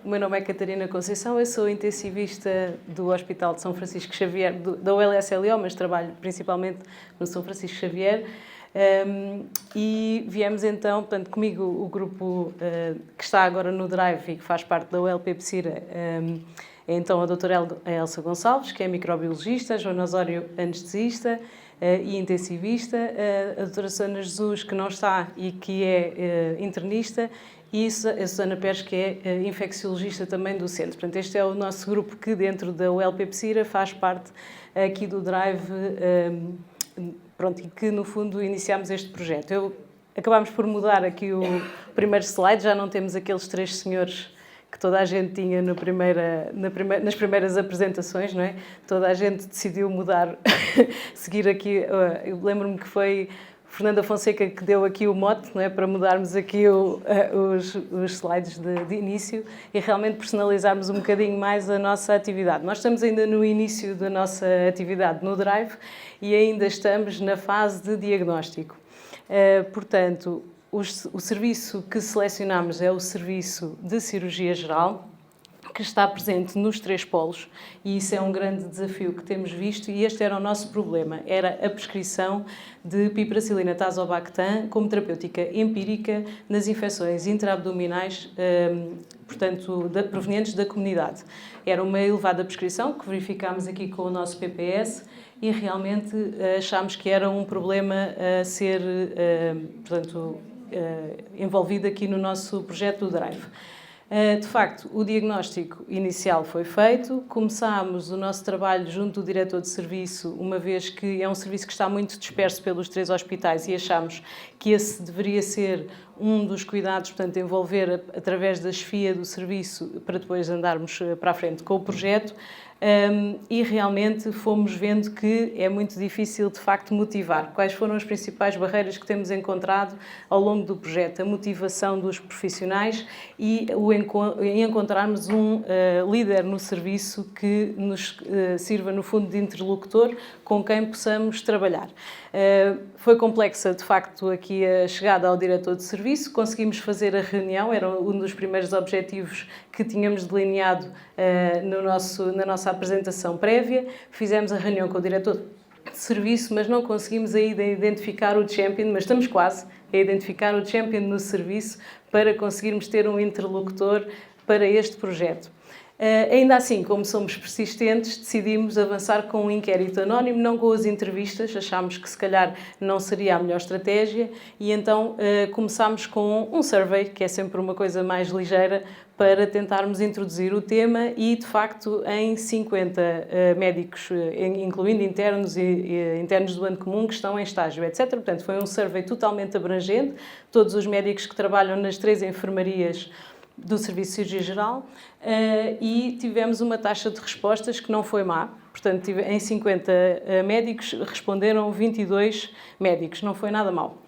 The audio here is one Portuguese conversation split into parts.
O meu nome é Catarina Conceição, eu sou intensivista do Hospital de São Francisco Xavier, da ULSLO, mas trabalho principalmente no São Francisco Xavier. E viemos então, portanto, comigo o grupo que está agora no Drive e que faz parte da ULP Psira, é então a doutora Elsa Gonçalves, que é microbiologista, Joana Osório, anestesista e intensivista, a doutora Susana Jesus, que não está e que é internista, e a Susana Pérez, que é infecciologista também do centro. Portanto, este é o nosso grupo que dentro da ULP Psira faz parte aqui do Drive, pronto, e que no fundo iniciámos este projeto. Acabámos por mudar aqui o primeiro slide, já não temos aqueles três senhores que toda a gente tinha nas primeiras apresentações, não é? Toda a gente decidiu mudar, seguir aqui. Eu lembro-me que foi Fernanda Fonseca que deu aqui o mote, não é? Para mudarmos aqui os slides de início e realmente personalizarmos um bocadinho mais a nossa atividade. Nós estamos ainda no início da nossa atividade no Drive e ainda estamos na fase de diagnóstico. Portanto, o serviço que selecionamos é o serviço de cirurgia geral, que está presente nos três polos, e isso é um grande desafio que temos visto, e este era o nosso problema, era a prescrição de piperacilina tazobactam como terapêutica empírica nas infecções intraabdominais, portanto, provenientes da comunidade. Era uma elevada prescrição que verificámos aqui com o nosso PPS e realmente achámos que era um problema a ser, portanto, envolvido aqui no nosso projeto do Drive. De facto, o diagnóstico inicial foi feito, começámos o nosso trabalho junto do diretor de serviço, uma vez que é um serviço que está muito disperso pelos três hospitais e achámos que esse deveria ser um dos cuidados, portanto, envolver através da chefia do serviço para depois andarmos para a frente com o projeto. E realmente fomos vendo que é muito difícil, de facto, motivar. Quais foram as principais barreiras que temos encontrado ao longo do projeto? A motivação dos profissionais e encontrarmos um líder no serviço que nos sirva, no fundo, de interlocutor com quem possamos trabalhar. Foi complexa, de facto, aqui a chegada ao diretor de serviço. Conseguimos fazer a reunião, era um dos primeiros objetivos que tínhamos delineado na nossa apresentação prévia. Fizemos a reunião com o diretor de serviço, mas não conseguimos ainda identificar o champion, mas estamos quase a identificar o champion no serviço para conseguirmos ter um interlocutor para este projeto. Ainda assim, como somos persistentes, decidimos avançar com um inquérito anónimo, não com as entrevistas, achámos que se calhar não seria a melhor estratégia e então começámos com um survey, que é sempre uma coisa mais ligeira, para tentarmos introduzir o tema e, de facto, em 50 médicos, incluindo internos e internos do ano comum, que estão em estágio, etc. Portanto, foi um survey totalmente abrangente, todos os médicos que trabalham nas 3 enfermarias do Serviço de Cirurgia Geral, e tivemos uma taxa de respostas que não foi má. Portanto, em 50 médicos responderam 22 médicos, não foi nada mau.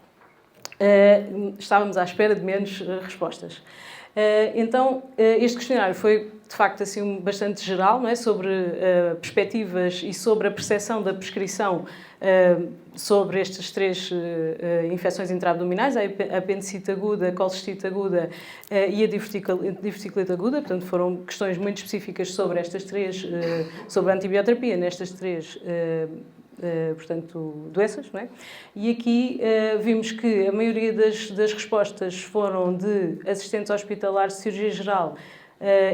Estávamos à espera de menos respostas. Então, este questionário foi, de facto, assim, bastante geral, não é? Sobre perspectivas e sobre a percepção da prescrição sobre estas 3 infecções intraabdominais, a apendicite aguda, a colcistite aguda e a diverticulite aguda. Portanto, foram questões muito específicas sobre estas 3, sobre a antibioterapia nestas 3 portanto, doenças, não é? E aqui vimos que a maioria das respostas foram de assistentes hospitalares de cirurgia geral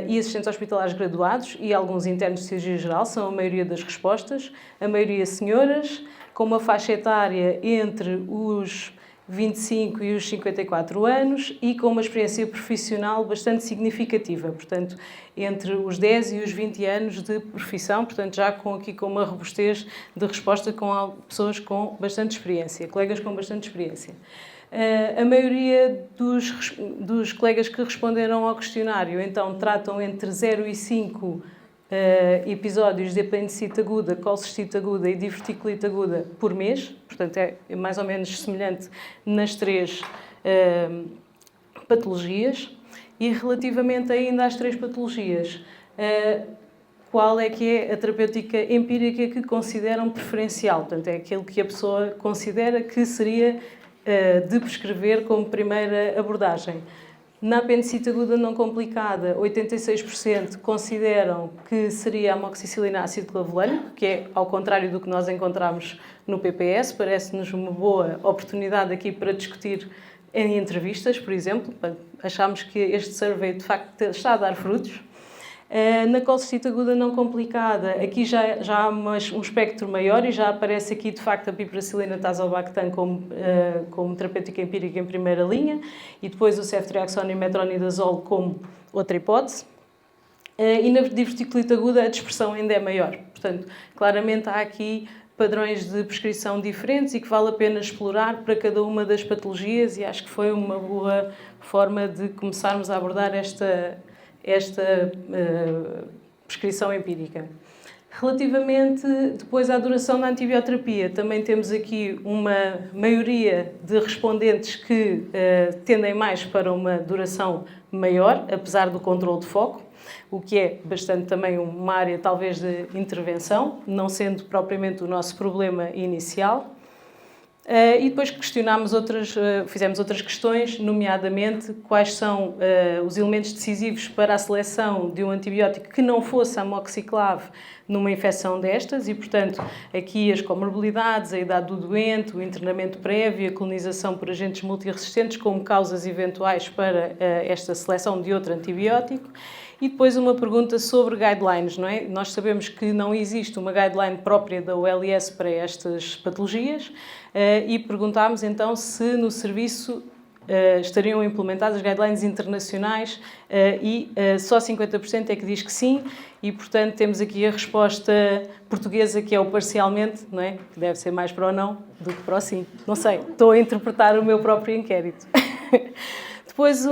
e assistentes hospitalares graduados e alguns internos de cirurgia geral, são a maioria das respostas, a maioria senhoras, com uma faixa etária entre os 25 e os 54 anos e com uma experiência profissional bastante significativa, portanto, entre os 10 e os 20 anos de profissão, portanto, já com uma robustez de resposta com pessoas com bastante experiência, colegas com bastante experiência. A maioria dos colegas que responderam ao questionário, então, tratam entre 0 e 5 episódios de apendicite aguda, colcistite aguda e diverticulite aguda por mês, portanto é mais ou menos semelhante nas 3 patologias. E relativamente ainda às 3 patologias, qual é que é a terapêutica empírica que consideram preferencial? Portanto, é aquilo que a pessoa considera que seria de prescrever como primeira abordagem. Na apendicite aguda não complicada, 86% consideram que seria amoxicilina ácido clavulânico, que é ao contrário do que nós encontramos no PPS. Parece-nos uma boa oportunidade aqui para discutir em entrevistas, por exemplo. Achamos que este survey, de facto, está a dar frutos. Na colcistite aguda não complicada, aqui já há um espectro maior e já aparece aqui, de facto, a piperacilina tazobactam como terapêutica empírica em primeira linha e depois o ceftriaxone e metronidazole como outra hipótese. E na diverticulite aguda a dispersão ainda é maior. Portanto, claramente há aqui padrões de prescrição diferentes e que vale a pena explorar para cada uma das patologias, e acho que foi uma boa forma de começarmos a abordar esta prescrição empírica. Relativamente depois à duração da antibioterapia, também temos aqui uma maioria de respondentes que tendem mais para uma duração maior, apesar do controle de foco, o que é bastante também uma área talvez de intervenção, não sendo propriamente o nosso problema inicial. E depois fizemos outras questões, nomeadamente quais são os elementos decisivos para a seleção de um antibiótico que não fosse amoxiclave numa infecção destas e, portanto, aqui as comorbilidades, a idade do doente, o internamento prévio, a colonização por agentes multiresistentes como causas eventuais para esta seleção de outro antibiótico. E depois uma pergunta sobre guidelines, não é? Nós sabemos que não existe uma guideline própria da OLS para estas patologias e perguntámos então se no serviço estariam implementadas guidelines internacionais e só 50% é que diz que sim e, portanto, temos aqui a resposta portuguesa que é o parcialmente, não é? Que deve ser mais para o não do que para o sim. Não sei, estou a interpretar o meu próprio inquérito. Depois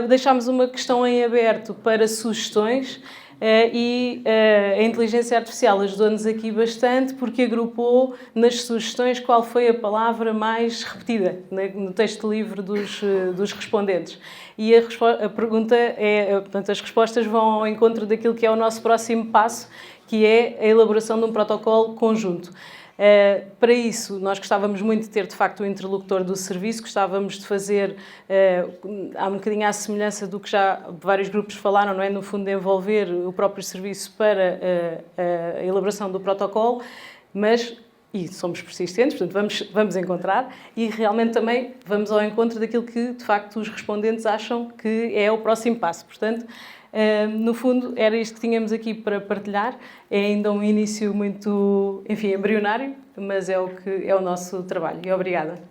deixámos uma questão em aberto para sugestões e a inteligência artificial ajudou-nos aqui bastante porque agrupou nas sugestões qual foi a palavra mais repetida no texto livre dos respondentes. E a pergunta portanto, as respostas vão ao encontro daquilo que é o nosso próximo passo, que é a elaboração de um protocolo conjunto. Para isso, nós gostávamos muito de ter, de facto, o interlocutor do serviço, gostávamos de fazer, há um bocadinho à semelhança do que já vários grupos falaram, não é? No fundo, de envolver o próprio serviço para a elaboração do protocolo, e somos persistentes, portanto, vamos encontrar e realmente também vamos ao encontro daquilo que, de facto, os respondentes acham que é o próximo passo. Portanto, no fundo, era isto que tínhamos aqui para partilhar. É ainda um início muito, enfim, embrionário, mas é o nosso trabalho. E obrigada.